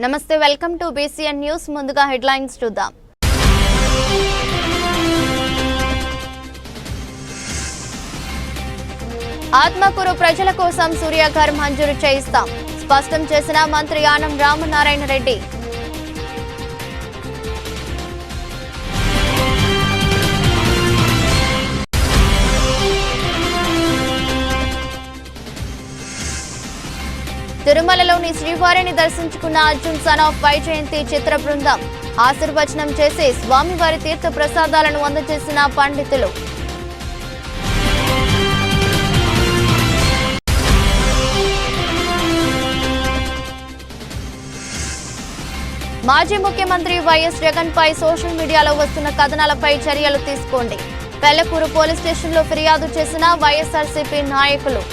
నమస్తే, welcome to BCN news. ముందుగా headlines చూద్దాం. ఆత్మకూరు ప్రజల కోసం సూర్యాఘర్ మంజూరు చేయిస్తాం స్పష్టం చేసిన మంత్రి ఆనం రామనారాయణ రెడ్డి. తిరుమలలోని శ్రీవారిని దర్శించుకున్న అర్జున్ సన్ ఆఫ్ వైజయంతి చిత్ర బృందం ఆశీర్వచనం చేసి స్వామివారి తీర్థ ప్రసాదాలను అందజేసిన పండితులు. మాజీ ముఖ్యమంత్రి వైఎస్ జగన్ పై సోషల్ మీడియాలో వస్తున్న కథనాలపై చర్యలు తీసుకోండి. పెళ్లకూరు పోలీస్ స్టేషన్లో ఫిర్యాదు చేసిన వైఎస్ఆర్సీపీ నాయకులు.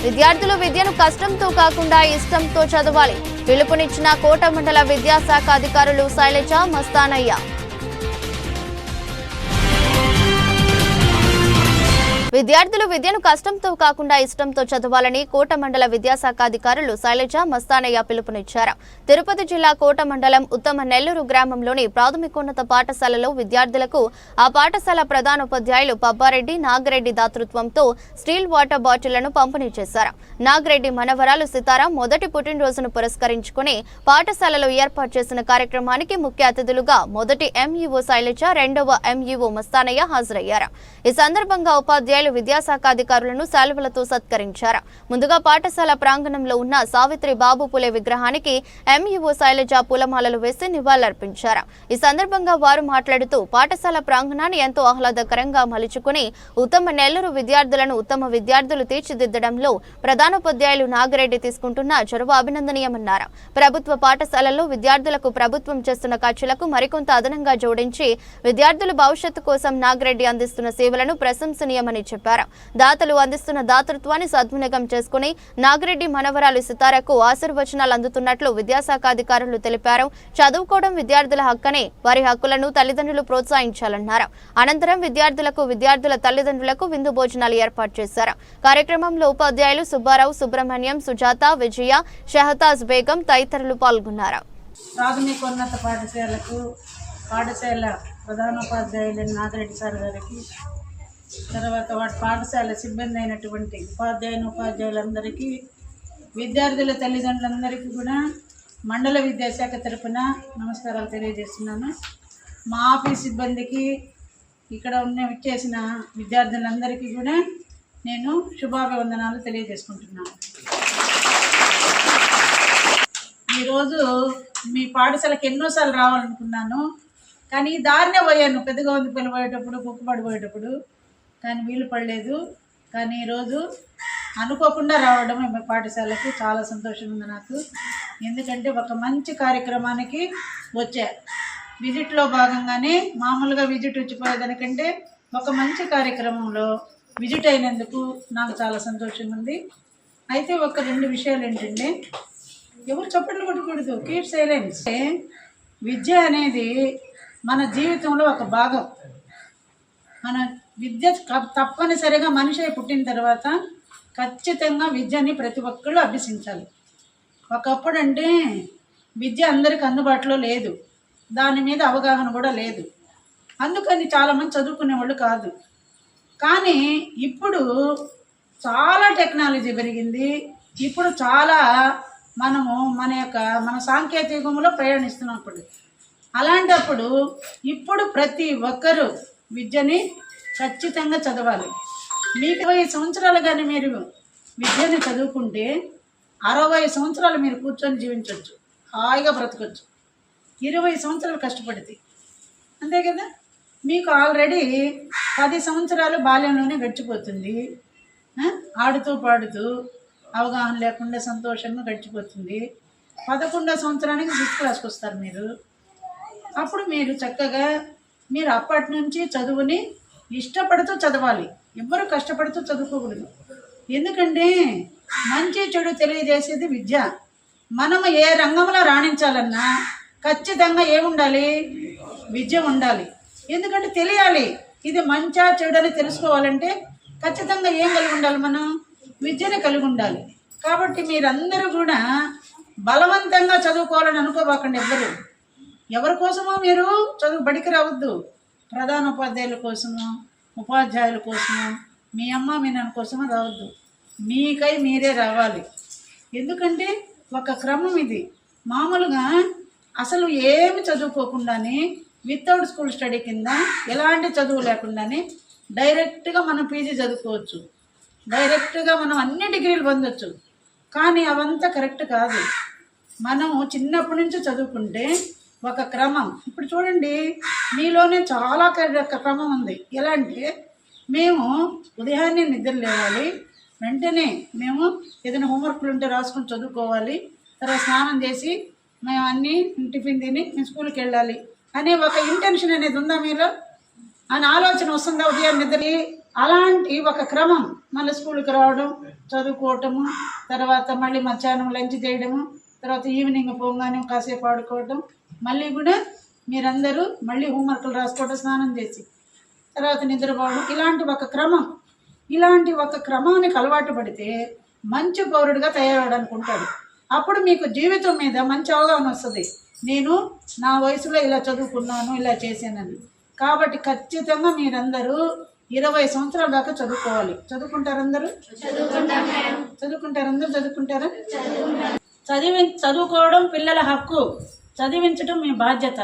విద్యార్థులు విద్యను కష్టంతో కాకుండా ఇష్టంతో చదవాలి. పిలుపునిచ్చిన కోట మండల విద్యాశాఖ అధికారులు శైలజ, మస్తానయ్య. విద్యార్థులు విద్యను కష్టంతో కాకుండా ఇష్టంతో చదవాలని కోట మండల విద్యాశాఖ అధికారులు శైలజ, మస్తానయ్య పిలుపునిచ్చారు. తిరుపతి జిల్లా కోట మండలం ఉత్తమ నెల్లూరు గ్రామంలోని ప్రాథమికోన్నత పాఠశాలలో విద్యార్థులకు ఆ పాఠశాల ప్రధానోపాధ్యాయులు పబ్బారెడ్డి, నాగిరెడ్డి దాతృత్వంతో స్టీల్ వాటర్ బాటిళ్లను పంపిణీ చేశారు. నాగిరెడ్డి మనవరాలు సితారా మొదటి పుట్టినరోజును పురస్కరించుకుని పాఠశాలలో ఏర్పాటు చేసిన కార్యక్రమానికి ముఖ్య అతిథులుగా మొదటి MUO శైలజ, రెండవ MUO మస్తానయ్య హాజరయ్యారు. ఈ సందర్భంగా ఉపాధ్యాయులు విద్యాశాఖ అధికారులను శాలువలతో సత్కరించారు. ముందుగా పాఠశాల ప్రాంగణంలో ఉన్న సావిత్రి బాబు పులే విగ్రహానికి MUO శైలజ పూలమాలలు వేసి నివాళులర్పించారు. ఈ సందర్భంగా వారు మాట్లాడుతూ పాఠశాల ప్రాంగణాన్ని ఎంతో ఆహ్లాదకరంగా మలుచుకుని ఉత్తమ నెల్లూరు విద్యార్థులను ఉత్తమ విద్యార్థులు తీర్చిదిద్దడంలో ప్రధానోపాధ్యాయులు నాగిరెడ్డి తీసుకుంటున్న చొరవ అభినందనీయమన్నారు. ప్రభుత్వ పాఠశాలల్లో విద్యార్థులకు ప్రభుత్వం చేస్తున్న ఖర్చులకు మరికొంత అదనంగా జోడించి విద్యార్థుల భవిష్యత్తు కోసం నాగిరెడ్డి అందిస్తున్న సేవలను ప్రశంసనీయమని చెప్పారు. దాతలు అందిస్తున్న దాతృత్వాన్ని సద్వినియోగం చేసుకుని నాగిరెడ్డి మనవరాలు సితారకు ఆశీర్వచనాలు అందుతున్నట్లు విద్యాశాఖ అధికారులు తెలిపారు. చదువుకోవడం విద్యార్థుల హక్కని, వారి హక్కులను తల్లిదండ్రులు ప్రోత్సహించాలన్నారు. అనంతరం విద్యార్థుల తల్లిదండ్రులకు విందు భోజనాలు ఏర్పాటు చేశారు. కార్యక్రమంలో ఉపాధ్యాయులు సుబ్బారావు, సుబ్రహ్మణ్యం, సుజాత, విజయ, షహతాజ్ బేగం తదితరులు పాల్గొన్నారు. ప్రాథమికోన్నత పాఠశాల ప్రధానోపాధ్యాయులు నాగిరెడ్డి సార్ గారికి, తర్వాత వాటి పాఠశాల సిబ్బంది అయినటువంటి ఉపాధ్యాయులందరికీ, విద్యార్థుల తల్లిదండ్రులందరికీ కూడా మండల విద్యాశాఖ తరఫున నమస్కారాలు తెలియజేస్తున్నాను. మా ఆఫీస్ సిబ్బందికి, ఇక్కడ వచ్చేసిన విద్యార్థులందరికీ కూడా నేను శుభాభివందనాలు తెలియజేసుకుంటున్నాను. ఈరోజు మీ పాఠశాలకు ఎన్నోసార్లు రావాలనుకున్నాను, కానీ దారినే పోయాను. పెద్దగా ఉంది పిల్లబోయేటప్పుడు, కుక్కబడిపోయేటప్పుడు, కానీ వీలు పడలేదు. కానీ ఈరోజు అనుకోకుండా రావడం మీ పాఠశాలకు చాలా సంతోషంగా ఉంది నాకు. ఎందుకంటే ఒక మంచి కార్యక్రమానికి వచ్చా. విజిట్లో భాగంగానే మామూలుగా విజిట్ వచ్చిపోయేదానికంటే ఒక మంచి కార్యక్రమంలో విజిట్ అయినందుకు నాకు చాలా సంతోషంగా ఉంది. అయితే ఒక 2 విషయాలు ఏంటంటే, ఎవరు చప్పట్లు కొట్టకూడదు, కీప్ సైలెన్స్. విద్య అనేది మన జీవితంలో ఒక భాగం. మన విద్య తప్పనిసరిగా మనిషి పుట్టిన తర్వాత ఖచ్చితంగా విద్యని ప్రతి ఒక్కళ్ళు అభ్యసించాలి. ఒకప్పుడు అంటే విద్య అందరికి అందుబాటులో లేదు, దాని మీద అవగాహన కూడా లేదు. అందుకని చాలామంది చదువుకునే వాళ్ళు కాదు. కానీ ఇప్పుడు చాలా టెక్నాలజీ పెరిగింది. ఇప్పుడు చాలా మన సాంకేతికంలో ప్రయాణిస్తున్నప్పుడు, అలాంటప్పుడు ఇప్పుడు ప్రతి ఒక్కరూ విద్యని ఖచ్చితంగా చదవాలి. మీకు 20 సంవత్సరాలు కానీ మీరు విద్యని చదువుకుంటే 60 సంవత్సరాలు మీరు కూర్చొని జీవించవచ్చు, హాయిగా బ్రతకొచ్చు. 20 సంవత్సరాలు కష్టపడితే అంతే కదా. మీకు ఆల్రెడీ 10 సంవత్సరాలు బాల్యంలోనే గడిచిపోతుంది. ఆడుతూ పాడుతూ అవగాహన లేకుండా సంతోషంగా గడిచిపోతుంది. 11వ సంవత్సరానికి 6th క్లాస్కి వస్తారు మీరు. అప్పుడు మీరు చక్కగా మీరు అప్పటి నుంచి చదువుని ఇష్టపడుతూ చదవాలి. ఎవ్వరూ కష్టపడుతూ చదువుకోకూడదు. ఎందుకంటే మంచి చెడు తెలియజేసేది విద్య. మనము ఏ రంగంలో రాణించాలన్నా ఖచ్చితంగా ఏముండాలి, విద్య ఉండాలి. ఎందుకంటే తెలియాలి ఇది మంచా చెడని తెలుసుకోవాలంటే ఖచ్చితంగా ఏం కలిగి ఉండాలి? మనం విద్యను కలిగి ఉండాలి. కాబట్టి మీరందరూ కూడా బలవంతంగా చదువుకోవాలని అనుకోబాకండి. ఎవరి కోసమో మీరు బడికి రావద్దు. ప్రధాన ఉపాధ్యాయుల కోసమో ఉపాధ్యాయుల కోసమో మీ అమ్మ మీ నాన్న కోసమో రావద్దు. మీకై మీరే రావాలి. ఎందుకంటే ఒక క్రమం ఇది. మామూలుగా అసలు ఏమి చదువుకోకుండానే వితౌట్ స్కూల్ స్టడీ కింద ఎలాంటి చదువు లేకుండానే డైరెక్ట్గా మనం పీజీ చదువుకోవచ్చు, డైరెక్ట్గా మనం అన్ని డిగ్రీలు పొందొచ్చు. కానీ అవంతా కరెక్ట్ కాదు. మనం చిన్నప్పటి నుంచి చదువుకుంటే ఒక క్రమం. ఇప్పుడు చూడండి, మీలోనే చాలా క్రమం ఉంది. ఎలా అంటే మేము ఉదయాన్నే నిద్ర లేవాలి, వెంటనే మేము ఏదైనా హోంవర్క్లు ఉంటే రాసుకొని చదువుకోవాలి, తర్వాత స్నానం చేసి మేము అన్నీ టిఫిన్ తిని మేము స్కూల్కి వెళ్ళాలి అనే ఒక ఇంటెన్షన్ అనేది ఉందా మీలో? అని ఆలోచన వస్తుందా ఉదయం నిద్రకి? అలాంటి ఒక క్రమం. మళ్ళీ స్కూల్కి రావడం, చదువుకోవటము, తర్వాత మళ్ళీ మధ్యాహ్నం లంచ్ చేయడము, తర్వాత ఈవినింగ్ పోగానే కాసేపు ఆడుకోవటం, మళ్ళీ కూడా మీరందరూ మళ్ళీ హోంవర్క్లు రాసుకోవడం, స్నానం చేసి తర్వాత నిద్రపోవడం. ఇలాంటి ఒక క్రమం. ఇలాంటి ఒక క్రమానికి అలవాటు పడితే మంచి పౌరుడిగా తయారవడానికి ఉంటాడు. అప్పుడు మీకు జీవితం మీద మంచి అవగాహన వస్తుంది. నేను నా వయసులో ఇలా చదువుకున్నాను, ఇలా చేశానని. కాబట్టి ఖచ్చితంగా మీరందరూ 20 సంవత్సరాల దాకా చదువుకోవాలి. చదువుకుంటారు అందరూ? చదువుకుంటారు అందరూ? చదువుకుంటారా? చదువుకోవడం పిల్లల హక్కు, చదివించడం మీ బాధ్యత.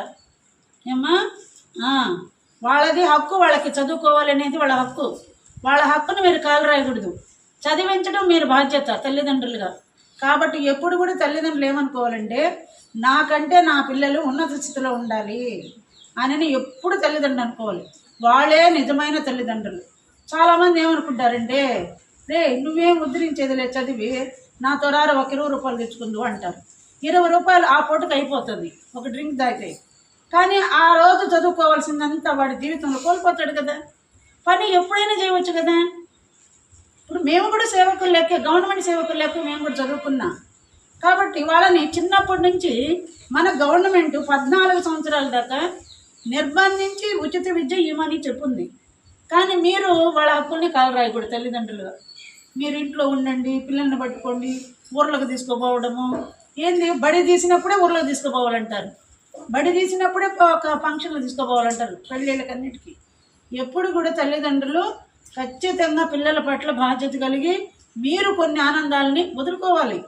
ఏమ్మా? వాళ్ళది హక్కు, వాళ్ళకి చదువుకోవాలనేది వాళ్ళ హక్కు. వాళ్ళ హక్కును మీరు కాలు రాయకూడదు. చదివించడం మీరు బాధ్యత తల్లిదండ్రులుగా. కాబట్టి ఎప్పుడు కూడా తల్లిదండ్రులు ఏమనుకోవాలంటే నాకంటే నా పిల్లలు ఉన్నత స్థితిలో ఉండాలి అని ఎప్పుడు తల్లిదండ్రులు అనుకోవాలి. వాళ్ళే నిజమైన తల్లిదండ్రులు. చాలామంది ఏమనుకుంటారంటే, రే నువ్వేం ఉద్ధరించేదిలే చదివి, నాతో రారు ఒక 20 రూపాయలు తెచ్చుకుందు అంటారు. 20 రూపాయలు ఆ పూటకు అయిపోతుంది ఒక డ్రింక్ తాగితే. కానీ ఆ రోజు చదువుకోవాల్సిందంతా వాడి జీవితంలో కోల్పోతాడు కదా. పని ఎప్పుడైనా చేయవచ్చు కదా. ఇప్పుడు మేము కూడా సేవకులు లెక్క, గవర్నమెంట్ సేవకులు లెక్క మేము కూడా చదువుకున్నాం. కాబట్టి వాళ్ళని చిన్నప్పటి నుంచి మన గవర్నమెంట్ 14 సంవత్సరాల దాకా నిర్బంధించి ఉచిత విద్య ఇవ్వమని చెప్పింది. కానీ మీరు వాళ్ళ హక్కుల్ని కాలు రాయకూడదు తల్లిదండ్రులుగా. మీరు ఇంట్లో ఉండండి, పిల్లల్ని పట్టుకోండి, ఊర్లకు తీసుకుపోవడము. ఏంది, బడి తీసినప్పుడే ఊర్లకు తీసుకుపోవాలంటారు, బడి తీసినప్పుడే ఒక ఫంక్షన్లు తీసుకుపోవాలంటారు, పెళ్ళిళ్ళకన్నిటికీ. ఎప్పుడు కూడా తల్లిదండ్రులు ఖచ్చితంగా పిల్లల పట్ల బాధ్యత కలిగి మీరు కొన్ని ఆనందాలని వదులుకోవాలి.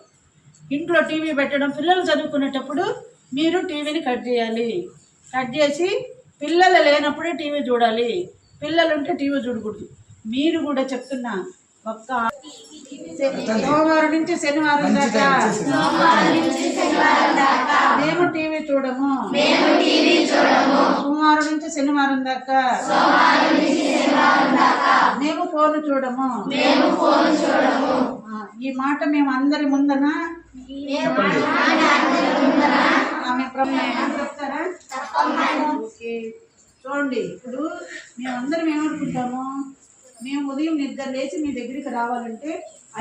ఇంట్లో టీవీ పెట్టడం, పిల్లలు చదువుకునేటప్పుడు మీరు టీవీని కట్ చేయాలి. కట్ చేసి పిల్లలు లేనప్పుడే టీవీ చూడాలి, పిల్లలు ఉంటే టీవీ చూడకూడదు. మీరు కూడా చెప్తున్నా, ఒక్క సోమవారం నుంచి శనివారం దాకా మేము టీవీ చూడము, సోమవారం నుంచి శనివారం దాకా మేము ఫోన్ చూడము. ఈ మాట మేము అందరి ముందన చెప్తారా? ఓకే, చూడండి. ఇప్పుడు మేమందరం ఏమనుకుంటాము, మేము ఉదయం నిద్ర లేచి మీ దగ్గరికి రావాలంటే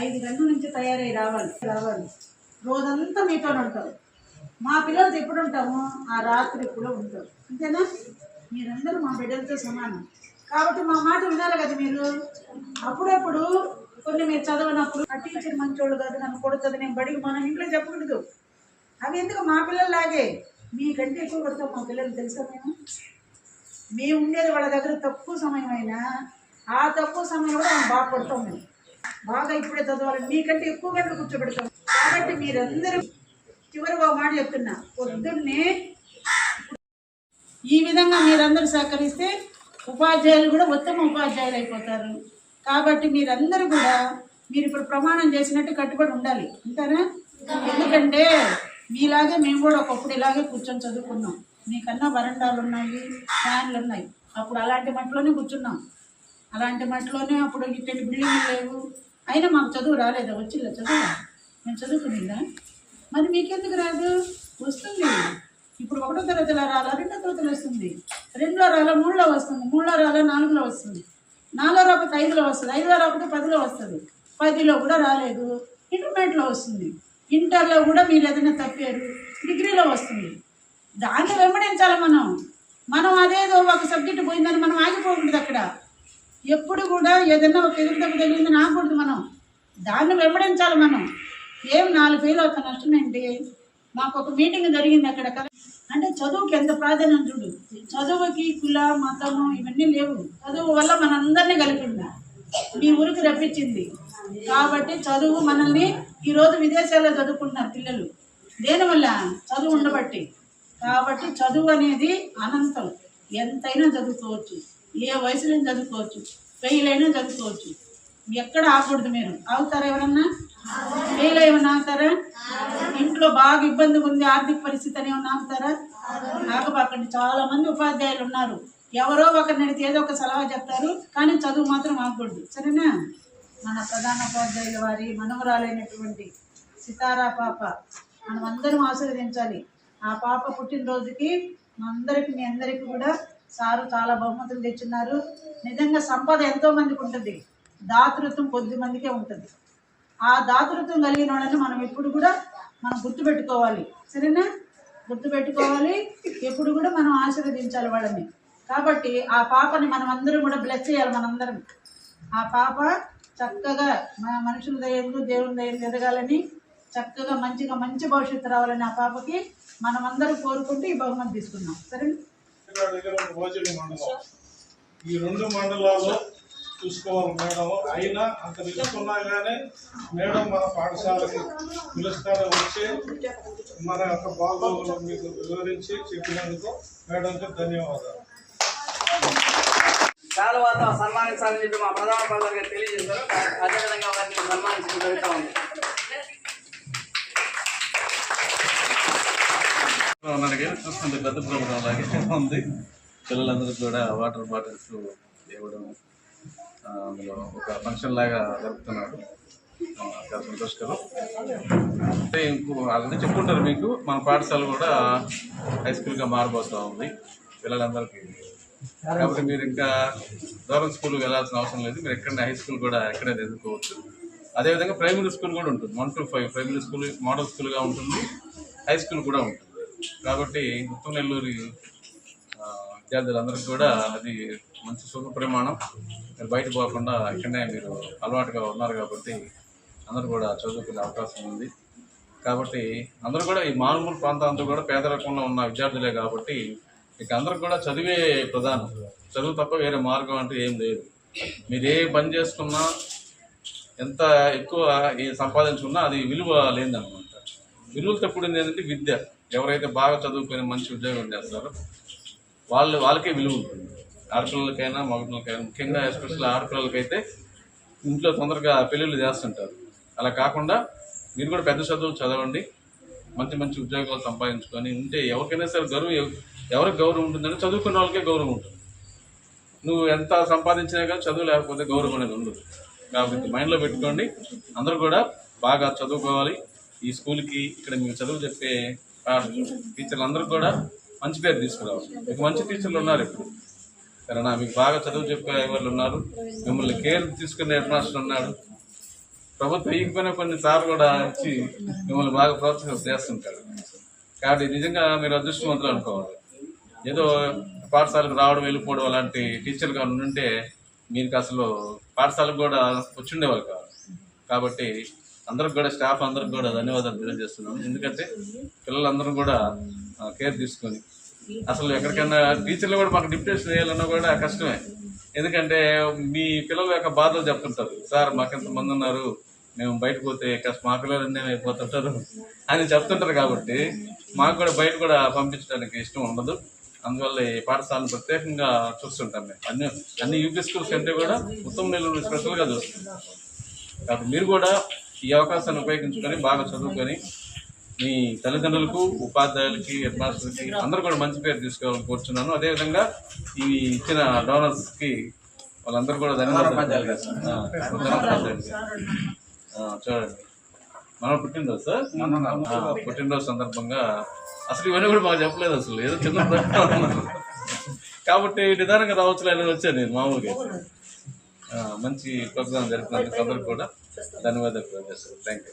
5 గంటల నుంచి తయారై రావాలి. రోజంతా మీతోనే ఉంటాం. మా పిల్లలతో ఎప్పుడు ఉంటాము? ఆ రాత్రి ఎప్పుడో ఉంటాం. అంతేనా? మీరందరూ మా బిడ్డలతో సమానం. కాబట్టి మా మాట వినాలి కదా మీరు. అప్పుడప్పుడు కొన్ని మీరు చదవనప్పుడు ఆ టీచర్ మంచోళ్ళు కాదు, నన్ను కొడుతుంది, నేను బడికి మనం ఇంట్లో చెప్పకూడదు. అవి ఎందుకు? మా పిల్లల్లాగే మీకంటే ఎక్కువ కొడతాం మా పిల్లలు, తెలుసా? మేము ఉండేది వాళ్ళ దగ్గర తక్కువ సమయం అయినా ఆ తక్కువ సమయం కూడా మేము బాగా కొడతాం. మేము బాగా ఇప్పుడే చదవాలి, మీకంటే ఎక్కువ గంటలు కూర్చోబెడతాం. కాబట్టి మీరందరూ చివరిగా ఒక మాట చెప్తున్నా, పొద్దున్నే ఈ విధంగా మీరందరూ సహకరిస్తే ఉపాధ్యాయులు కూడా ఉత్తమ ఉపాధ్యాయులు అయిపోతారు. కాబట్టి మీరందరూ కూడా మీరు ఇప్పుడు ప్రమాణం చేసినట్టు కట్టుబడి ఉండాలి. అంటారా? ఎందుకంటే మీలాగే మేము కూడా ఒకప్పుడు ఇలాగే కూర్చొని చదువుకున్నాం. మీకన్నా వరండాలు ఉన్నాయి, ఫ్యాన్లు ఉన్నాయి. అప్పుడు అలాంటి మట్టిలోనే కూర్చున్నాం, అలాంటి మట్టిలోనే. అప్పుడు ఇటువంటి బిల్డింగ్లు లేవు. అయినా మాకు చదువు రాలేదా? వచ్చిందా చదువు? మేము చదువుకునిందా? మరి మీకెందుకు రాదు? వస్తుంది. ఇప్పుడు 1వ తరగతిలో రాలా, 2వ తరగతిలో వస్తుంది, 2లో రాలా, 3లో వస్తుంది, 3లో రాలా, 4లో వస్తుంది, 4లో రాకపోతే 5లో వస్తుంది, 5లో రాకపోతే 10లో వస్తుంది, 10లో కూడా రాలేదు, ఇంటర్మీడియట్లో వస్తుంది, ఇంటర్లో కూడా మీరు ఏదైనా తప్పారు, డిగ్రీలో వస్తుంది. దాన్ని వెంబడించాలి మనం. మనం అదేదో ఒక సబ్జెక్ట్ పోయిందని మనం ఆగిపోకూడదు. అక్కడ ఎప్పుడు కూడా ఏదైనా ఒక ఎదురు దెబ్బ తగిలిందని ఆగకూడదు. మనం దాన్ని వెంబడించాలి. మనం ఏం 4 ఫెయిల్ అవుతాను నష్టం ఏంటి? మాకు ఒక మీటింగ్ జరిగింది అక్కడ. అంటే చదువుకి ఎంత ప్రాధాన్యం చూడు. చదువుకి కుల మతము ఇవన్నీ లేవు. చదువు వల్ల మనందరినీ కలిపింది, మీ ఊరికి రప్పించింది. కాబట్టి చదువు మనల్ని ఈరోజు విదేశాల్లో చదువుకుంటున్నారు పిల్లలు. దేనివల్ల? చదువు ఉండబట్టి. కాబట్టి చదువు అనేది అనంతం. ఎంతైనా చదువుకోవచ్చు, ఏ వయసులో చదువుకోవచ్చు, ఫెయిల్ అయినా చదువుకోవచ్చు. ఎక్కడ ఆగకూడదు. మీరు ఆగుతారా? ఎవరన్నా ఫెయిల్ ఏమన్నా ఆగుతారా? ఇంట్లో బాగా ఇబ్బందిగా ఉంది ఆర్థిక పరిస్థితి అని ఏమన్నా ఆగుతారా? ఆగబాకండి. చాలా మంది ఉపాధ్యాయులు ఉన్నారు, ఎవరో ఒకరిని అడిగితే ఏదో ఒక సలహా చెప్తారు, కానీ చదువు మాత్రం ఆగకూడదు. సరేనా? మన ప్రధానోపాధ్యాయుల వారి మనవరాలైనటువంటి సితారా పాప మనం అందరం ఆశీర్వదించాలి. ఆ పాప పుట్టినరోజుకి మీ అందరికీ కూడా సారు చాలా బహుమతులు తెచ్చున్నారు. నిజంగా సంపద ఎంతో మందికి ఉంటుంది, దాతృత్వం కొద్ది మందికే ఉంటుంది. ఆ దాతృత్వం కలిగిన వాళ్ళని మనం ఎప్పుడు కూడా మనం గుర్తుపెట్టుకోవాలి. సరేనా? గుర్తుపెట్టుకోవాలి, ఎప్పుడు కూడా మనం ఆశీర్వదించాలి వాళ్ళని. కాబట్టి ఆ పాపని మనం అందరం కూడా బ్లెస్ చేయాలి. మనందరం ఆ పాప చక్కగా మన మనుషుల దయందు దేవుని దయందు ఎదగాలని, చక్కగా మంచిగా మంచి భవిష్యత్తు రావాలని ఆ పాపకి మనం అందరం కోరుకుంటూ ఈ బహుమతి తీసుకున్నాం. సరేనా? ఈ 2 మండలాల్లో చూసుకోవాలి మేడం. అయినా అంత తెలుసుకున్నా కానీ మేడం మన పాఠశాలకి పిలుస్తారా వచ్చి మన యొక్క బాగోగులు మీకు వివరించి చెప్పినందుకు మేడంకి ధన్యవాదాలు. శాలువాతో సన్మానించాలని చెప్పి మా ప్రధానోపాధ్యాయులు గారు తెలియజేశారు. అదేవిధంగా వారిని సన్మానించడం జరుగుతూ ఉంది. చూసుకుంటే పెద్ద ప్రోగ్రాం లాగే ఉంది. పిల్లలందరికీ కూడా వాటర్ బాటిల్స్ ఇవ్వడం, అందులో ఒక ఫంక్షన్ లాగా జరుపుతున్నారు. చాలా సంతోషకరం. అంటే ఆల్రెడీ చెప్పుకుంటారు మీకు, మన పాఠశాల కూడా హై స్కూల్గా మారిపోతూ ఉంది పిల్లలందరికీ. కాబట్టి మీరు ఇంకా దూరం స్కూల్కి వెళ్ళాల్సిన అవసరం లేదు. మీరు ఎక్కడైనా హై స్కూల్ కూడా ఎక్కడైనా ఎదుర్కోవచ్చు. అదేవిధంగా ప్రైమరీ స్కూల్ కూడా ఉంటుంది. 1 to 5 ప్రైమరీ స్కూల్ మోడల్ స్కూల్గా ఉంటుంది, హై స్కూల్ కూడా ఉంటుంది. కాబట్టి ఉత్తమనెల్లూరు విద్యార్థులందరికీ కూడా అది మంచి శుభ ప్రమాణం. మీరు బయట పోకుండా ఇక్కడనే మీరు అలవాటుగా ఉన్నారు కాబట్టి అందరూ కూడా చదువుకునే అవకాశం ఉంది. కాబట్టి అందరూ కూడా ఈ మారుమూల ప్రాంతాలంతా కూడా పేదరికంలో ఉన్న విద్యార్థులే కాబట్టి ఇక అందరికి కూడా చదివే ప్రధానం. చదువు తప్ప వేరే మార్గం అంటూ ఏం లేదు. మీరు ఏ పని చేసుకున్నా, ఎంత ఎక్కువ సంపాదించుకున్నా అది విలువ లేదనమాట. విలువలు తప్పుడు ఏంటంటే విద్య. ఎవరైతే బాగా చదువుకొని మంచి ఉద్యోగం చేస్తారో వాళ్ళకే విలువ ఉంటుంది. ఆడపిల్లలకైనా మగపిల్లలకైనా, ముఖ్యంగా ఎస్పెషల్ ఆడపిల్లలకైతే ఇంట్లో తొందరగా పెళ్ళిళ్ళు చేస్తుంటారు. అలా కాకుండా మీరు కూడా పెద్ద చదువులు చదవండి, మంచి మంచి ఉద్యోగాలు సంపాదించుకొని ఉంటే ఎవరికైనా సరే ఎవరికి గౌరవం ఉంటుందంటే చదువుకున్న వాళ్ళకే గౌరవం ఉంటుంది. నువ్వు ఎంత సంపాదించినా కానీ చదువు లేకపోతే గౌరవం అనేది ఉండదు. కాబట్టి మైండ్లో పెట్టుకోండి. అందరూ కూడా బాగా చదువుకోవాలి. ఈ స్కూల్కి ఇక్కడ మీకు చదువు చెప్పే టీచర్లు అందరూ కూడా మంచి పేరు తీసుకురావాలి. మీకు మంచి టీచర్లు ఉన్నారు ఇప్పుడు, సరేనా? మీకు బాగా చదువు చెప్పే వాళ్ళు ఉన్నారు, మిమ్మల్ని కేర్ తీసుకునే హెడ్ మాస్టర్ ఉన్నాడు. ప్రభుత్వం ఇకపోయినా కొన్నిసార్లు కూడా వచ్చి మిమ్మల్ని బాగా ప్రోత్సాహం చేస్తుంటారు. కాబట్టి నిజంగా మీరు అదృష్టవంతులు అనుకోవాలి. ఏదో పాఠశాలకు రావడం వెళ్ళిపోవడం అలాంటి టీచర్గా ఉంటే మీకు అసలు పాఠశాలకు కూడా వచ్చిండేవాళ్ళు కాదు. కాబట్టి అందరికి కూడా స్టాఫ్ అందరికి కూడా ధన్యవాదాలు తెలియజేస్తున్నాను. ఎందుకంటే పిల్లలందరూ కూడా కేర్ తీసుకొని అసలు ఎక్కడికైనా టీచర్లు కూడా మాకు డిప్యూటేషన్ వేయాలన్నా కూడా కష్టమే. ఎందుకంటే మీ పిల్లల యొక్క బాధలు చెప్తుంటారు. సార్ మాకు ఎంతమంది ఉన్నారు, మేము బయటకు పోతే మా పిల్లలు అన్నీ అయిపోతుంటారు అని చెప్తుంటారు. కాబట్టి మాకు కూడా బయట కూడా పంపించడానికి ఇష్టం ఉండదు. అందువల్ల ఈ పాఠశాలను ప్రత్యేకంగా చూస్తుంటాం. మేము అన్ని యూపీ స్కూల్స్ కంటే కూడా ఉత్తమనెల్లూరు స్పెషల్గా చూస్తున్నాం. కాబట్టి మీరు కూడా ఈ అవకాశాన్ని ఉపయోగించుకొని బాగా చదువుకొని మీ తల్లిదండ్రులకు, ఉపాధ్యాయులకి, హెడ్ మాస్టర్కి అందరూ కూడా మంచి పేరు తీసుకోవాలని కోరుచున్నాను. అదేవిధంగా ఈ ఇచ్చిన డోనర్స్కి వాళ్ళందరూ కూడా ధన్యవాదాలు. చూడండి, మన పుట్టినరోజు సార్, పుట్టినరోజు సందర్భంగా అసలు ఇవన్నీ కూడా మాకు చెప్పలేదు. అసలు ఏదో చిన్న కాబట్టి నిదానంగా రావచ్చులని వచ్చాను నేను మామూలుగా. మంచి ప్రోగ్రాం జరిపినందుకు అందరికి కూడా ధన్యవాదాలు తెలియజేస్తాను. Thank you.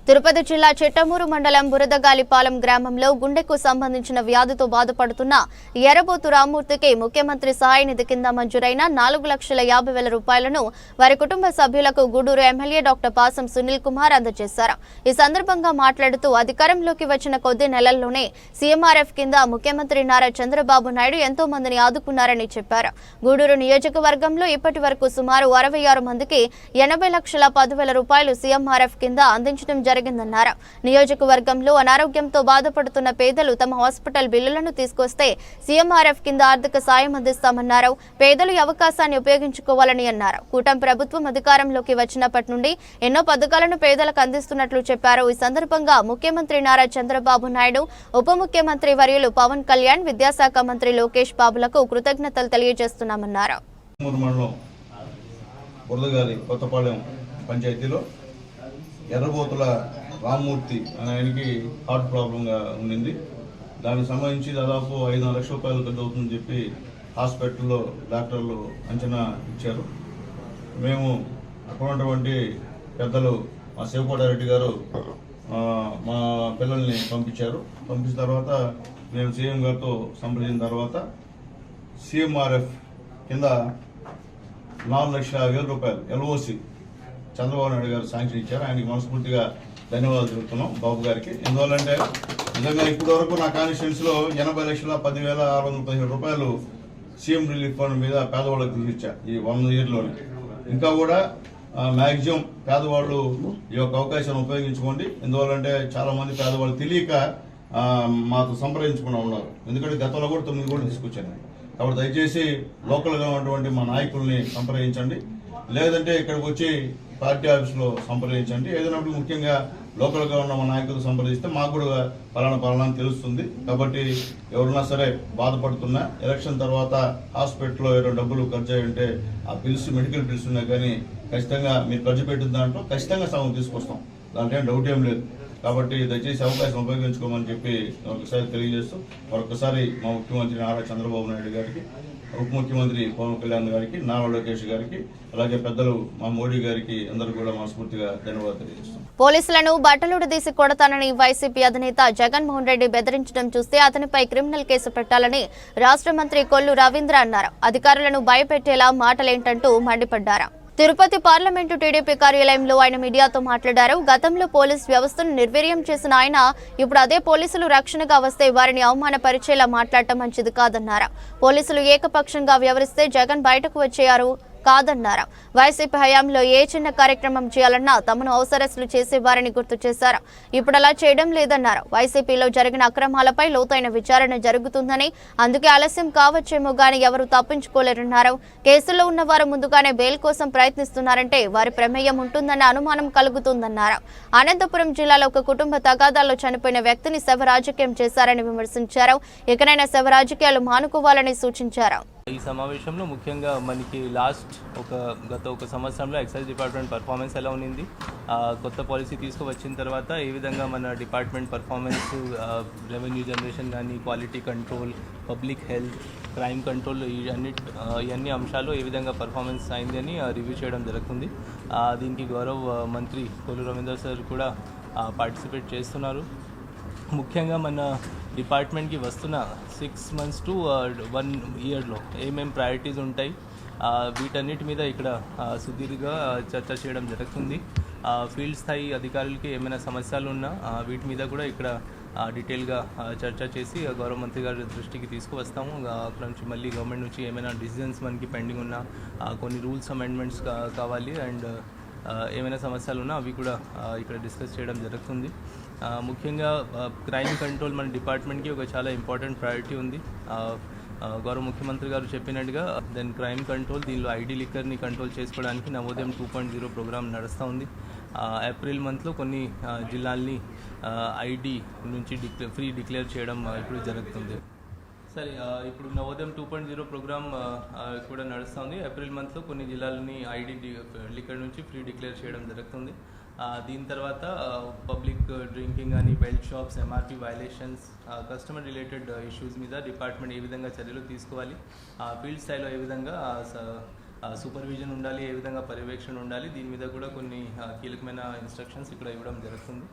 తిరుపతి జిల్లా చిట్టమూరు మండలం బురదగాలిపాలెం గ్రామంలో గుండెకు సంబంధించిన వ్యాధితో బాధపడుతున్న ఎర్రబోతు రామ్మూర్తికి ముఖ్యమంత్రి సహాయ నిధి కింద మంజూరైన 4,50,000 రూపాయలను వారి కుటుంబ సభ్యులకు గూడూరు ఎమ్మెల్యే డాక్టర్ పాసం సునీల్ కుమార్ అందజేశారు. ఈ సందర్భంగా మాట్లాడుతూ అధికారంలోకి వచ్చిన కొద్ది నెలల్లోనే సీఎంఆర్ఎఫ్ కింద ముఖ్యమంత్రి నారా చంద్రబాబు నాయుడు ఎంతో మందిని ఆదుకున్నారని చెప్పారు. గూడూరు నియోజకవర్గంలో ఇప్పటి వరకు సుమారు 66 మందికి 80,10,000 రూపాయలు సీఎంఆర్ఎఫ్ కింద అందించడం జరిగిందన్నారు. నియోజకవర్గంలో అనారోగ్యంతో బాధపడుతున్న పేదలు తమ హాస్పిటల్ బిల్లులను తీసుకొస్తే సీఎంఆర్ఎఫ్ కింద ఆర్థిక సాయం అందిస్తామన్నారు. పేదలు ఈ అవకాశాన్ని ఉపయోగించుకోవాలని అన్నారు. కూటమి ప్రభుత్వం అధికారంలోకి వచ్చినప్పటి నుండి ఎన్నో పథకాలను పేదలకు అందిస్తున్నట్లు చెప్పారు. ఈ సందర్భంగా ముఖ్యమంత్రి నారా చంద్రబాబు నాయుడు, ఉప ముఖ్యమంత్రి వర్యులు పవన్ కళ్యాణ్, విద్యాశాఖ మంత్రి లోకేష్ బాబులకు కృతజ్ఞతలు తెలియజేస్తున్నామన్నారు. ఎర్రబోతుల రామ్మూర్తి అనే ఆయనకి హార్ట్ ప్రాబ్లంగా ఉండింది. దానికి సంబంధించి దాదాపు 5-6 లక్షల రూపాయలు ఖర్చు అవుతుందని చెప్పి హాస్పిటల్లో డాక్టర్లు అంచనా ఇచ్చారు. మేము అక్కడ ఉన్నటువంటి పెద్దలు మా శివకోటారెడ్డి గారు మా పిల్లల్ని పంపించారు. పంపించిన తర్వాత మేము సీఎం గారితో సంప్రదించిన తర్వాత సీఎంఆర్ఎఫ్ కింద 4,50,000 రూపాయలు ఎల్ఓసి చంద్రబాబు నాయుడు గారు శాంక్షన్ ఇచ్చారు. ఆయనకి మనస్ఫూర్తిగా ధన్యవాదాలు తెలుపుతున్నాం బాబు గారికి. ఎందువల్లంటే నిజంగా ఇప్పటి వరకు నా కాన్స్టిట్యున్సీలో 80,10,617 రూపాయలు సీఎం రిలీఫ్ ఫండ్ మీద పేదవాళ్ళకి తీసిచ్చా ఈ 1 ఇయర్లోనే. ఇంకా కూడా మ్యాక్సిమం పేదవాళ్ళు ఈ యొక్క అవకాశాన్ని ఉపయోగించుకోండి. ఎందువల్లంటే చాలా మంది పేదవాళ్ళు తెలియక మాతో సంప్రదించకుండా ఉన్నారు. ఎందుకంటే గతంలో కూడా 9 కోట్లు తీసుకొచ్చాను. కాబట్టి దయచేసి లోకల్గా ఉన్నటువంటి మా నాయకుల్ని సంప్రదించండి, లేదంటే ఇక్కడికి వచ్చి పార్టీ ఆఫీసులో సంప్రదించండి. ఏదైనా ముఖ్యంగా లోకల్గా ఉన్న మా నాయకులు సంప్రదిస్తే మాకు కూడా పలానా తెలుస్తుంది. కాబట్టి ఎవరున్నా సరే బాధపడుతున్నా ఎలక్షన్ తర్వాత హాస్పిటల్లో ఏదో డబ్బులు ఖర్చు అయ్యి ఉంటే ఆ బిల్స్ మెడికల్ బిల్స్ ఉన్నాయి, కానీ ఖచ్చితంగా మీరు ఖర్చు పెట్టిన దాంట్లో ఖచ్చితంగా సగం తీసుకొస్తాం, దాంట్లో డౌట్ ఏం లేదు. కాబట్టి దయచేసి అవకాశం ఉపయోగించుకోమని చెప్పి ఒకసారి తెలియజేస్తూ మరొకసారి మా ముఖ్యమంత్రి నారా చంద్రబాబు నాయుడు గారికి, ఉప ముఖ్యమంత్రి పవన్ కళ్యాణ్ గారికి, నారా లోకేష్ గారికి, అలాగే పెద్దలు మా మోడీ గారికి అందరూ కూడా మనస్ఫూర్తిగా ధన్యవాదాలు తెలియజేస్తాం. పోలీసులను బట్టలుడదీసి కొడతానని వైసీపీ అధినేత జగన్మోహన్ రెడ్డి బెదిరించడం చూస్తే అతనిపై క్రిమినల్ కేసు పెట్టాలని రాష్ట్ర మంత్రి కొల్లు రవీంద్ర అన్నారు. అధికారులను భయపెట్టేలా మాటలేంటంటూ మండిపడ్డారు. తిరుపతి పార్లమెంటు టీడీపీ కార్యాలయంలో ఆయన మీడియాతో మాట్లాడారు. గతంలో పోలీస్ వ్యవస్థను నిర్వీర్యం చేసిన ఆయన ఇప్పుడు అదే పోలీసులు రక్షణగా వస్తే వారిని అవమానపరిచేలా మాట్లాడటం మంచిది కాదన్నారు. పోలీసులు ఏకపక్షంగా వ్యవహరిస్తే జగన్ బయటకు వచ్చేయారు కాదన్నారు. వైసీపీ హయాంలో ఏ చిన్న కార్యక్రమం చేయాలన్నా తమను అవసరస్తులు చేసేవారని గుర్తు చేశారు. ఇప్పుడు అలా చేయడం లేదన్నారు. వైసీపీలో జరిగిన అక్రమాలపై లోతైన విచారణ జరుగుతుందని, అందుకే ఆలస్యం కావచ్చేమో గానీ ఎవరు తప్పించుకోలేరన్నారు. కేసులో ఉన్న వారు ముందుగానే బెయిల్ కోసం ప్రయత్నిస్తున్నారంటే వారి ప్రమేయం ఉంటుందన్న అనుమానం కలుగుతుందన్నారు. అనంతపురం జిల్లాలో ఒక కుటుంబ తగాదాల్లో చనిపోయిన వ్యక్తిని శవ రాజకీయం చేశారని విమర్శించారు. ఇకనైనా శవ రాజకీయాలు మానుకోవాలని సూచించారు. ఈ సమావేశంలో ముఖ్యంగా మనకి గత ఒక సంవత్సరంలో ఎక్సైజ్ డిపార్ట్మెంట్ పర్ఫార్మెన్స్ ఎలా ఉన్నింది, కొత్త పాలసీ తీసుకువచ్చిన తర్వాత ఏ విధంగా మన డిపార్ట్మెంట్ పర్ఫార్మెన్స్, రెవెన్యూ జనరేషన్ కానీ, quality control, public health, crime control, ఇవన్నీ అంశాలు ఏ విధంగా పర్ఫార్మెన్స్ అయింది అని రివ్యూ చేయడం జరుగుతుంది. దీనికి గౌరవ మంత్రి కొల్లు రవీంద్ర సార్ కూడా పార్టిసిపేట్ చేస్తున్నారు. ముఖ్యంగా మన డిపార్ట్మెంట్కి వస్తున్న 6 months to 1 yearలో ఏమేం ప్రయారిటీస్ ఉంటాయి, వీటన్నిటి మీద ఇక్కడ సుదీర్ఘ చర్చ చేయడం జరుగుతుంది. ఫీల్డ్ స్థాయి అధికారులకి ఏమైనా సమస్యలు ఉన్నా వీటి మీద కూడా ఇక్కడ డీటెయిల్గా చర్చ చేసి గౌరవ మంత్రి గారి దృష్టికి తీసుకువస్తాము. అక్కడ నుంచి మళ్ళీ గవర్నమెంట్ నుంచి ఏమైనా డిసిజన్స్ మనకి పెండింగ్ ఉన్నా, కొన్ని రూల్స్ అమెండ్మెంట్స్ కావాలి అండ్ ఏమైనా సమస్యలు ఉన్నా అవి కూడా ఇక్కడ డిస్కస్ చేయడం జరుగుతుంది. ముఖ్యంగా క్రైమ్ కంట్రోల్ మన డిపార్ట్మెంట్కి ఒక చాలా ఇంపార్టెంట్ ప్రయారిటీ ఉంది. గౌరవ ముఖ్యమంత్రి గారు చెప్పినట్టుగా క్రైమ్ కంట్రోల్, దీనిలో ఐడి లిక్కర్ని కంట్రోల్ చేసుకోవడానికి నవోదయం 2.0 ప్రోగ్రామ్ నడుస్తూ ఉంది. ఏప్రిల్ మంత్లో కొన్ని జిల్లాల్ని ఐడి నుంచి ఫ్రీ డిక్లేర్ చేయడం ఇప్పుడు జరుగుతుంది. సరే, ఇప్పుడు నవోదయం 2.0 ప్రోగ్రామ్ కూడా నడుస్తుంది. ఏప్రిల్ మంత్లో కొన్ని జిల్లాలని ఐడి లిక్కర్ నుంచి ఫ్రీ డిక్లేర్ చేయడం జరుగుతుంది. దీని తర్వాత పబ్లిక్ డ్రింకింగ్ కానీ, belt shops, MRP violations, customer related issues మీద డిపార్ట్మెంట్ ఏ విధంగా చర్యలు తీసుకోవాలి, ఫీల్డ్ స్థాయిలో ఏ విధంగా సూపర్విజన్ ఉండాలి, ఏ విధంగా పర్యవేక్షణ ఉండాలి, దీని మీద కూడా కొన్ని కీలకమైన ఇన్స్ట్రక్షన్స్ ఇక్కడ ఇవ్వడం జరుగుతుంది.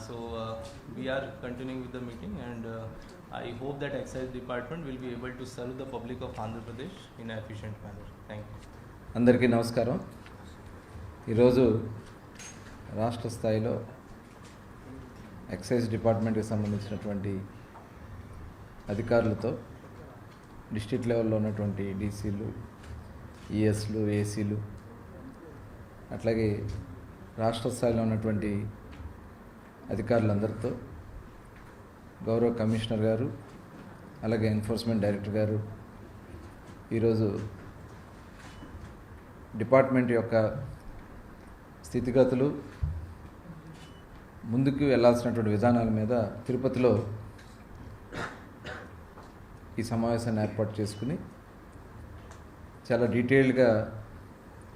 So we are continuing with the meeting and I hope that excise department will be able to serve the public of Andhra Pradesh in an efficient manner. Thank you. అందరికీ నమస్కారం. ఈరోజు రాష్ట్ర స్థాయిలో ఎక్సైజ్ డిపార్ట్మెంట్కి సంబంధించినటువంటి అధికారులతో డిస్ట్రిక్ట్ లెవెల్లో ఉన్నటువంటి డీసీలు, ఈఎస్లు, ఏసీలు, అట్లాగే రాష్ట్ర స్థాయిలో ఉన్నటువంటి అధికారులందరితో గౌరవ కమిషనర్ గారు, అలాగే ఎన్ఫోర్స్మెంట్ డైరెక్టర్ గారు ఈరోజు డిపార్ట్మెంట్ యొక్క స్థితిగతులు, ముందుకు వెళ్ళాల్సినటువంటి విధానాల మీద తిరుపతిలో ఈ సమావేశాన్ని ఏర్పాటు చేసుకుని చాలా డీటెయిల్డ్గా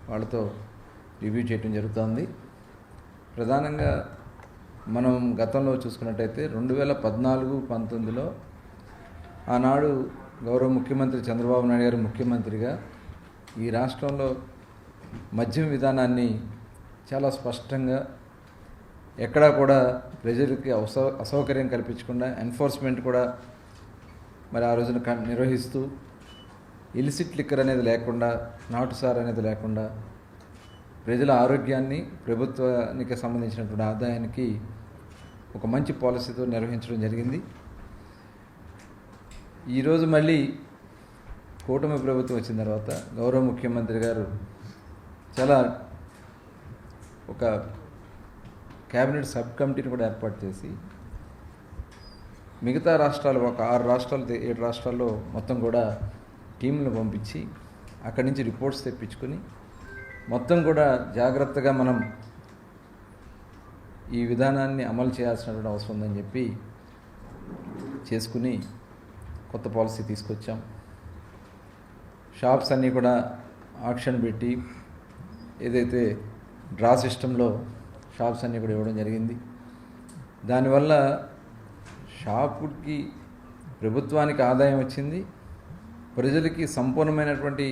వాళ్ళతో రివ్యూ చేయడం జరుగుతుంది. ప్రధానంగా మనం గతంలో చూసుకున్నట్టయితే 2014-19లో ఆనాడు గౌరవ ముఖ్యమంత్రి చంద్రబాబు నాయుడు గారు ముఖ్యమంత్రిగా ఈ రాష్ట్రంలో మద్యం విధానాన్ని చాలా స్పష్టంగా ఎక్కడా కూడా ప్రజలకి అసౌకర్యం కల్పించకుండా ఎన్ఫోర్స్మెంట్ కూడా మరి ఆ రోజున నిర్వహిస్తూ ఇలిసిట్ లిక్కర్ అనేది లేకుండా, నాటుసార్ అనేది లేకుండా ప్రజల ఆరోగ్యాన్ని, ప్రభుత్వానికి సంబంధించినటువంటి ఆదాయానికి ఒక మంచి పాలసీతో నిర్వహించడం జరిగింది. ఈరోజు మళ్ళీ కూటమి ప్రభుత్వం వచ్చిన తర్వాత గౌరవ ముఖ్యమంత్రి గారు చాలా ఒక క్యాబినెట్ సబ్ కమిటీని కూడా ఏర్పాటు చేసి మిగతా రాష్ట్రాలు, ఒక 6 రాష్ట్రాలు, 7 రాష్ట్రాల్లో మొత్తం కూడా టీంలను పంపించి అక్కడి నుంచి రిపోర్ట్స్ తెప్పించుకొని మొత్తం కూడా జాగ్రత్తగా మనం ఈ విధానాన్ని అమలు చేయాల్సినటువంటి అవసరం ఉందని చెప్పి చేసుకుని కొత్త పాలసీ తీసుకొచ్చాం. షాప్స్ అన్నీ కూడా ఆక్షన్ పెట్టి ఏదైతే డ్రా సిస్టంలో షాప్స్ అన్నీ కూడా ఇవ్వడం జరిగింది. దానివల్ల షాపుకి, ప్రభుత్వానికి ఆదాయం వచ్చింది, ప్రజలకి సంపూర్ణమైనటువంటి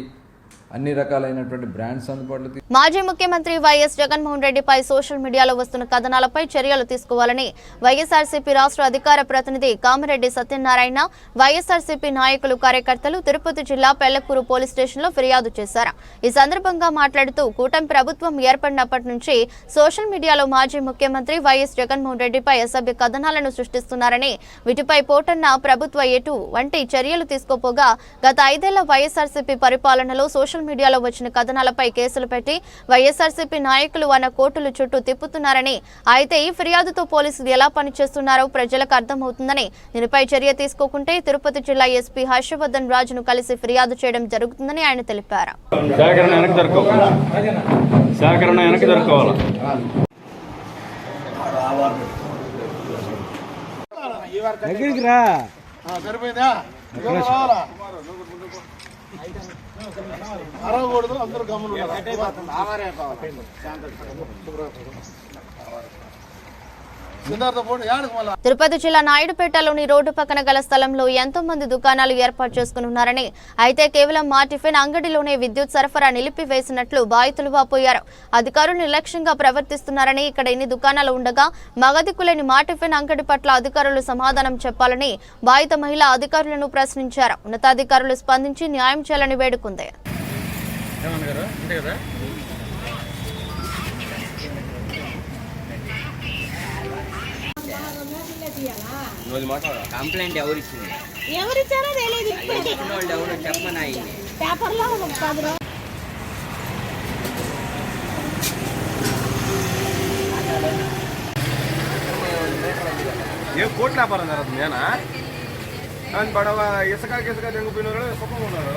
అన్ని రకాలైనటువంటి బ్రాండ్స్ అందుబాటులో. మాజీ ముఖ్యమంత్రి వైఎస్ జగన్మోహన్ రెడ్డిపై సోషల్ మీడియాలో వస్తున్న కథనాలపై చర్యలు తీసుకోవాలని వైఎస్ఆర్సీపీ రాష్ట్ర అధికార ప్రతినిధి కామిరెడ్డి సత్యనారాయణ, వైఎస్ఆర్సీపీ నాయకులు, కార్యకర్తలు తిరుపతి జిల్లా పెళ్లకూరు పోలీస్ స్టేషన్లో ఫిర్యాదు చేశారు. ఈ సందర్భంగా మాట్లాడుతూ కూటమి ప్రభుత్వం ఏర్పడినప్పటి నుంచి సోషల్ మీడియాలో మాజీ ముఖ్యమంత్రి వైఎస్ జగన్మోహన్ రెడ్డిపై అసభ్య కథనాలను సృష్టిస్తున్నారని, వీటిపై పోటన్న ప్రభుత్వ ఎటువంటి చర్యలు తీసుకోపోగా గత 5 ఏళ్ల వైఎస్ఆర్సీపీ పరిపాలనలో సోషల్ సోషల్ మీడియాలో వచ్చిన కథనాలపై కేసులు పెట్టి వైఎస్ఆర్సీపీ నాయకులు అన్న కోర్టుల చుట్టూ తిప్పుతున్నారని, అయితే ఈ ఫిర్యాదుతో పోలీసులు ఎలా పనిచేస్తున్నారో ప్రజలకు అర్థమవుతుందని, దీనిపై చర్య తీసుకోకుంటే తిరుపతి జిల్లా ఎస్పీ హర్షవర్ధన్ రాజును కలిసి ఫిర్యాదు చేయడం జరుగుతుందని ఆయన తెలిపారు. అందరూ గమనం తిరుపతి జిల్లా నాయుడుపేటలోని రోడ్డు పక్కన గల స్థలంలో ఎంతో మంది దుకాణాలు ఏర్పాటు చేసుకున్నారని, అయితే కేవలం మా టిఫిన్ అంగడిలోనే విద్యుత్ సరఫరా నిలిపివేసినట్లు బాధితులు వాపోయారు. అధికారులు నిర్లక్ష్యంగా ప్రవర్తిస్తున్నారని, ఇక్కడ ఇన్ని దుకాణాలు ఉండగా మగదిక్కులేని మా టిఫిన్ అంగడి పట్ల అధికారులు సమాధానం చెప్పాలని బాధిత మహిళ అధికారులను ప్రశ్నించారు. ఉన్నతాధికారులు స్పందించి న్యాయం చేయాలని వేడుకుంది. కంప్లైంట్ ఎవరిచ్చింది? ఎవరిచ్చారో తెలియదు. ఎవరు చెప్పమని అయింది పేపర్లో ఏం కోట్ల వ్యాపారం జరుగుతుంది ఏనా? కానీ పడవ ఇసుక తెంగిపోయిన సుఖంగా ఉన్నారు.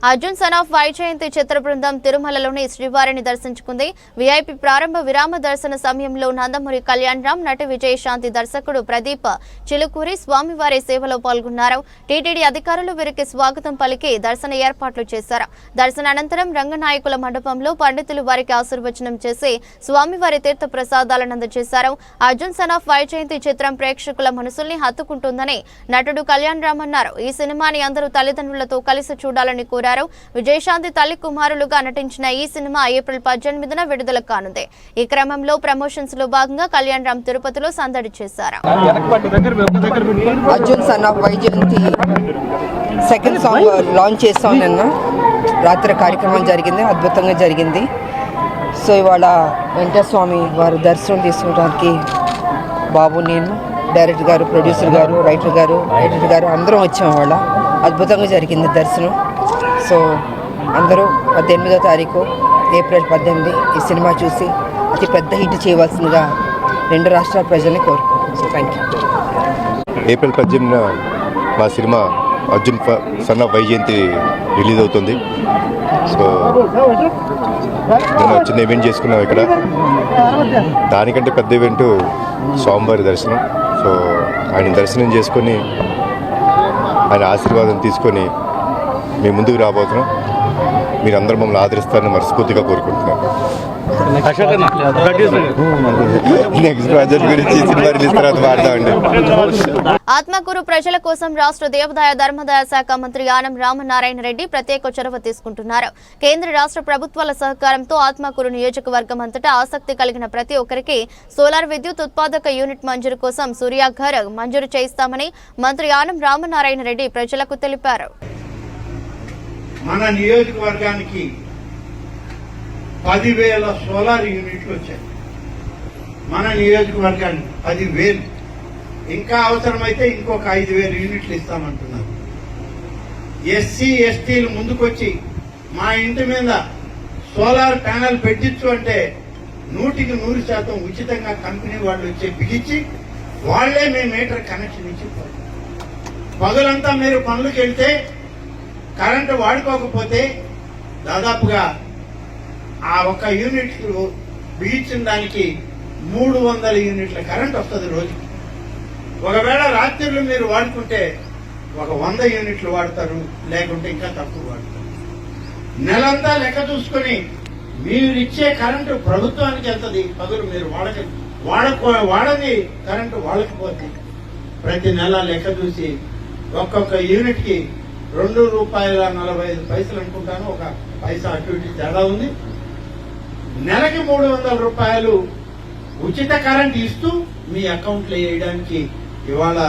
అర్జున్ సన్ ఆఫ్ వైజయంతి చిత్ర బృందం తిరుమలలోని శ్రీవారిని దర్శించుకుంది. వీఐపీ ప్రారంభ విరామ దర్శన సమయంలో నందమూరి కళ్యాణ్ రామ్, నటి విజయశాంతి, దర్శకుడు ప్రదీప్ చిలుకూరి స్వామివారి సేవలో పాల్గొన్నారు. టీటీడీ అధికారులు వీరికి స్వాగతం పలికి దర్శన ఏర్పాట్లు చేశారు. దర్శన అనంతరం రంగనాయకుల మండపంలో పండితులు వారికి ఆశీర్వచనం చేసి స్వామివారి తీర్థ ప్రసాదాలను అందజేశారు. అర్జున్ సన్ ఆఫ్ వైజయంతి చిత్రం ప్రేక్షకుల మనసుల్ని హత్తుకుంటుందని నటుడు కళ్యాణ్ రామ్ అన్నారు. ఈ సినిమాని అందరూ తల్లిదండ్రులతో కలిసి చూడాలని కోరారు. విజయశాంతి తల్లి కుమారులుగా నటించిన ఈ సినిమా ఏప్రిల్ 18న విడుదల కానుంది. ఈ క్రమంలో ప్రమోషన్స్ లో భాగంగా కళ్యాణ్ రామ్ తిరుపతిలో సందడి చేశారు. Arjun son of Vyjayanthi second song launch చేస్తాం. నిన్న రాత్రి కార్యక్రమం జరిగింది, అద్భుతంగా జరిగింది. సో ఇవాళ వెంకటస్వామి వారి దర్శనం తీసుకోవడానికి బాబు, నేను, డైరెక్టర్ గారు, ప్రొడ్యూసర్ గారు, రైటర్ గారు అందరం వచ్చాం. ఇవాళ అద్భుతంగా జరిగింది దర్శనం. సో అందరూ 18వ తారీఖు ఏప్రిల్ 18 ఈ సినిమా చూసి అతి పెద్ద హిట్ చేయవలసిందిగా రెండు రాష్ట్రాల ప్రజల్ని కోరుకుంటున్నాను. So thank you. ఏప్రిల్ 18న మా cinema Arjun son of Vyjayanthi release అవుతుంది. సో నేను చిన్న ఈవెంట్ చేసుకున్నాం ఇక్కడ. దానికంటే పెద్ద ఈవెంట్ స్వామివారి దర్శనం. సో ఆయన దర్శనం చేసుకొని ఆయన ఆశీర్వాదం తీసుకొని మీ ముందుకు రాబోతున్నాం. మీరందరూ మమ్మల్ని ఆదరిస్తారని మనస్ఫూర్తిగా కోరుకుంటున్నాను. నెక్స్ట్ ప్రాజెక్ట్ గురించి సినిమా రిలీజ్ తర్వాత మాట్లాడండి. ఆత్మకూరు ప్రజల కోసం రాష్ట్ర దేవాదాయ ధర్మదాయ శాఖ మంత్రి ఆనం రామనారాయణ రెడ్డి ప్రత్యేక చొరవ తీసుకుంటున్నారు. కేంద్ర రాష్ట్ర ప్రభుత్వాల సహకారంతో ఆత్మకూరు నియోజకవర్గం అంతటా ఆసక్తి కలిగిన ప్రతి ఒక్కరికి సోలార్ విద్యుత్ ఉత్పాదక యూనిట్ మంజూరు కోసం సూర్యాఘర్ మంజూరు చేయిస్తామని మంత్రి ఆనం రామనారాయణ రెడ్డి ప్రజలకు తెలిపారు. మన నియోజకవర్గానికి 10,000 సోలార్ యూనిట్లు వచ్చాయి. మన నియోజకవర్గానికి 10,000. ఇంకా అవసరమైతే ఇంకొక 5,000 యూనిట్లు ఇస్తామంటున్నారు. ఎస్సీ ఎస్టీలు ముందుకొచ్చి మా ఇంటి మీద సోలార్ ప్యానెల్ పెట్టించు అంటే 100% ఉచితంగా కంపెనీ వాళ్ళు వచ్చి బిగించి వాళ్లే మేము మీటర్ కనెక్షన్ ఇచ్చిపోతాం. పగలంతా మీరు పనులకు వెళ్తే కరెంటు వాడుకోకపోతే దాదాపుగా ఆ ఒక్క యూనిట్ బిగించిన దానికి 300 యూనిట్ల కరెంట్ వస్తుంది రోజుకి. ఒకవేళ రాత్రిళ్ళు మీరు వాడుకుంటే ఒక 100 యూనిట్లు వాడతారు, లేకుంటే ఇంకా తక్కువ వాడతారు. నెలంతా లెక్క చూసుకొని మీరిచ్చే కరెంటు ప్రభుత్వానికి వెళ్తుంది. పగులు మీరు వాడని కరెంటు వాడకపోతే ప్రతి నెల లెక్క చూసి ఒక్కొక్క యూనిట్ కి ₹2.45 అనుకుంటాను. ఒక పైసా అటు ఇటు తేడా ఉంది. నెలకి ₹300 ఉచిత కరెంట్ ఇస్తూ మీ అకౌంట్లో వేయడానికి ఇవాళ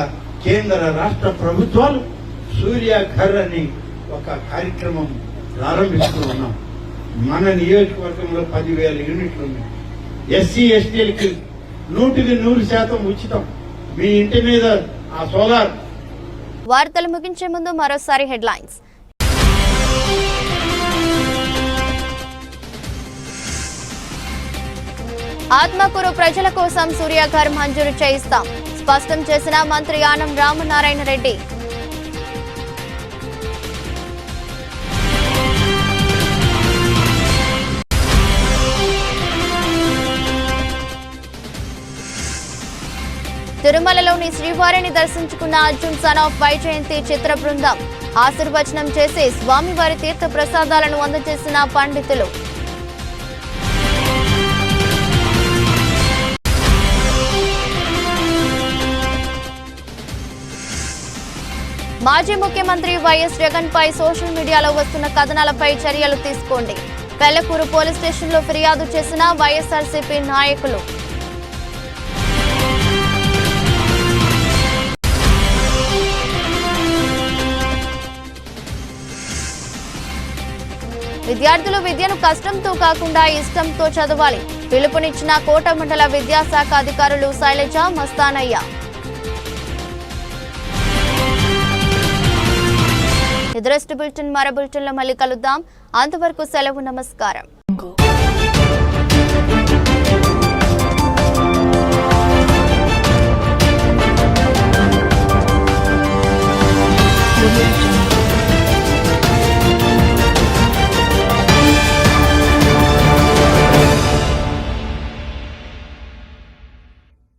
కేంద్ర రాష్ట్ర ప్రభుత్వాలు సూర్య ఘర్ అని ఒక కార్యక్రమం ప్రారంభిస్తూ ఉన్నాం. మన నియోజకవర్గంలో 10,000 యూనిట్లు ఉన్నాయి. ఎస్సీ ఎస్టీలకి 100% ఉచితం. మీ ఇంటి మీద ఆ సోలార్. వార్తలు ముగించే ముందు మరోసారి హెడ్లైన్స్. ఆత్మకూరు ప్రజల కోసం సూర్యాఘర్ మంజూరు చేయిస్తాం స్పష్టం చేసిన మంత్రి ఆనం రామనారాయణ రెడ్డి. తిరుమలలోని శ్రీవారిని దర్శించుకున్న అర్జున్ సన్ ఆఫ్ వైజయంతి చిత్ర బృందం ఆశీర్వచనం చేసి స్వామివారి తీర్థ ప్రసాదాలను అందజేసిన పండితులు. మాజీ ముఖ్యమంత్రి వైఎస్ జగన్ పై సోషల్ మీడియాలో వస్తున్న కథనాలపై చర్యలు తీసుకోండి. పెళ్లకూరు పోలీస్ స్టేషన్లో ఫిర్యాదు చేసిన వైఎస్ఆర్సీపీ నాయకులు. విద్యార్థులు విద్యను కష్టంతో కాకుండా ఇష్టంతో చదవాలి పిలుపునిచ్చిన కోట మండల విద్యాశాఖ అధికారులు శైలజ, మస్తానయ్య. ఎదురస్ట్ బులెటిన్ మరో బులెటిన్లో మళ్ళీ కలుద్దాం. అంతవరకు సెలవు. నమస్కారం.